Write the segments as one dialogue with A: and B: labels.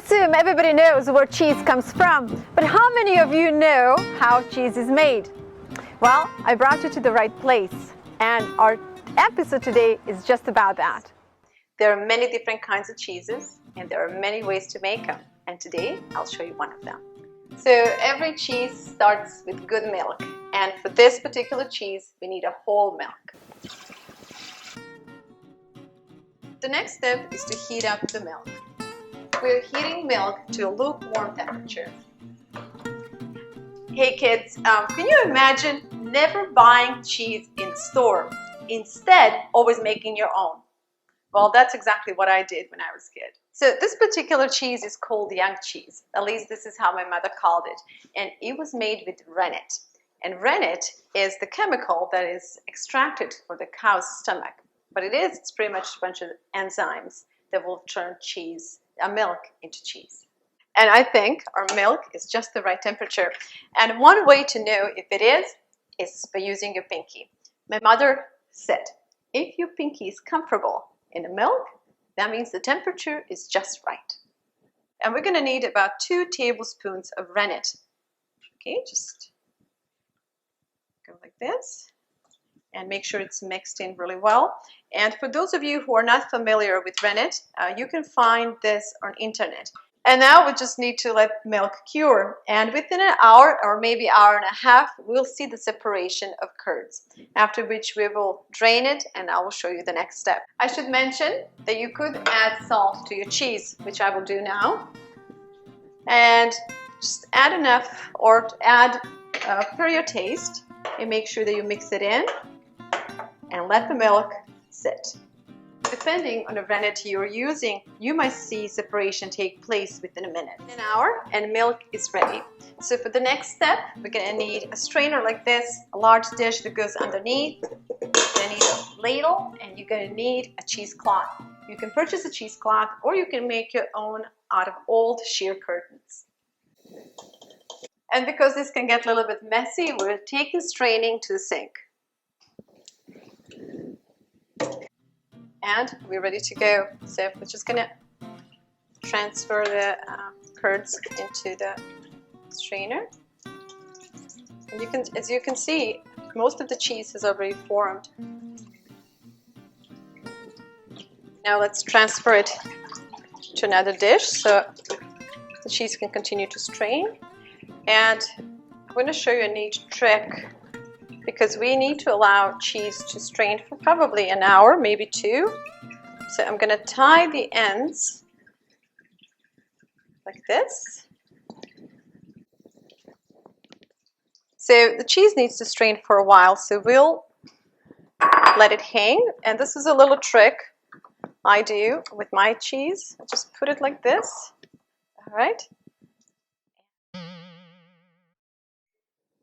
A: assume everybody knows where cheese comes from, but how many of you know how cheese is made? Well, I brought you to the right place, and our episode today is just about that. There are many different kinds of cheeses, and there are many ways to make them, and today I'll show you one of them. So every cheese starts with good milk, and for this particular cheese we need a whole milk. The next step is to heat up the milk. We're heating milk to a lukewarm temperature. Hey kids, can you imagine never buying cheese in the store, instead always making your own? Well, that's exactly what I did when I was a kid. So this particular cheese is called young cheese. At least this is how my mother called it. And it was made with rennet. And rennet is the chemical that is extracted for the cow's stomach. But it's pretty much a bunch of enzymes that will turn milk into cheese. And I think our milk is just the right temperature. And one way to know if it is by using your pinky. My mother said, if your pinky is comfortable in the milk, that means the temperature is just right. And we're going to need about 2 tablespoons of rennet. Okay, just go like this. And make sure it's mixed in really well. And for those of you who are not familiar with rennet, you can find this on internet. And now we just need to let milk cure. And within an hour or maybe hour and a half, we'll see the separation of curds. After which we will drain it, and I will show you the next step. I should mention that you could add salt to your cheese, which I will do now. And just add enough, or add per your taste, and make sure that you mix it in. And let the milk sit. Depending on the rennet you're using, you might see separation take place within a minute. An hour and milk is ready. So for the next step, we're going to need a strainer like this, a large dish that goes underneath. You're going to need a ladle, and you're going to need a cheesecloth. You can purchase a cheesecloth, or you can make your own out of old sheer curtains. And because this can get a little bit messy, we're taking straining to the sink. And we're ready to go. So we're just going to transfer the curds into the strainer. And as you can see, most of the cheese has already formed. Now let's transfer it to another dish so the cheese can continue to strain. And I'm going to show you a neat trick, because we need to allow cheese to strain for probably an hour, maybe 2. So I'm going to tie the ends like this. So the cheese needs to strain for a while, so we'll let it hang. And this is a little trick I do with my cheese. I just put it like this. All right.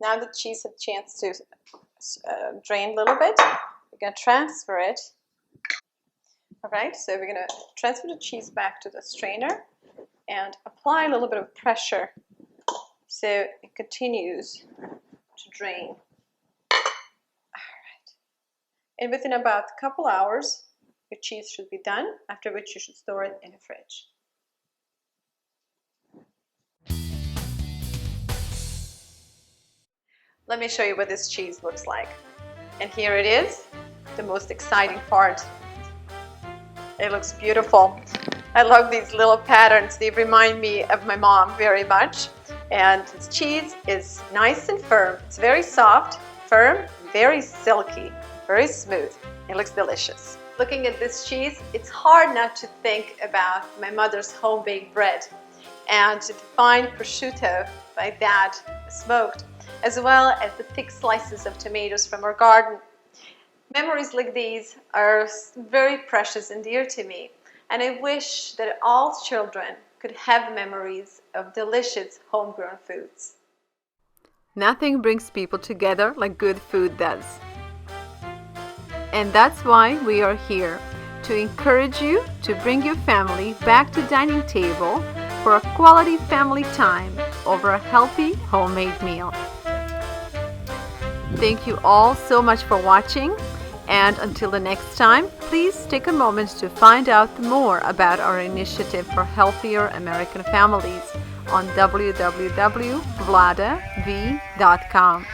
A: Now the cheese has a chance to drain a little bit. We're going to transfer it. All right, so we're going to transfer the cheese back to the strainer and apply a little bit of pressure so it continues to drain. All right. And within about a couple hours, your cheese should be done, after which you should store it in the fridge. Let me show you what this cheese looks like. And here it is, the most exciting part. It looks beautiful. I love these little patterns. They remind me of my mom very much. And this cheese is nice and firm. It's very soft, firm, very silky, very smooth. It looks delicious. Looking at this cheese, it's hard not to think about my mother's home-baked bread and the fine prosciutto by Dad smoked, as well as the thick slices of tomatoes from our garden. Memories like these are very precious and dear to me, and I wish that all children could have memories of delicious homegrown foods. Nothing brings people together like good food does. And that's why we are here, to encourage you to bring your family back to dining table for a quality family time over a healthy homemade meal. Thank you all so much for watching, And until the next time, please take a moment to find out more about our initiative for healthier American families on www.VLADA'S.com.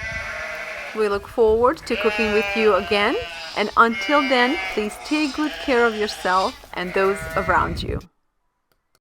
A: We look forward to cooking with you again, and until then, please take good care of yourself and those around you.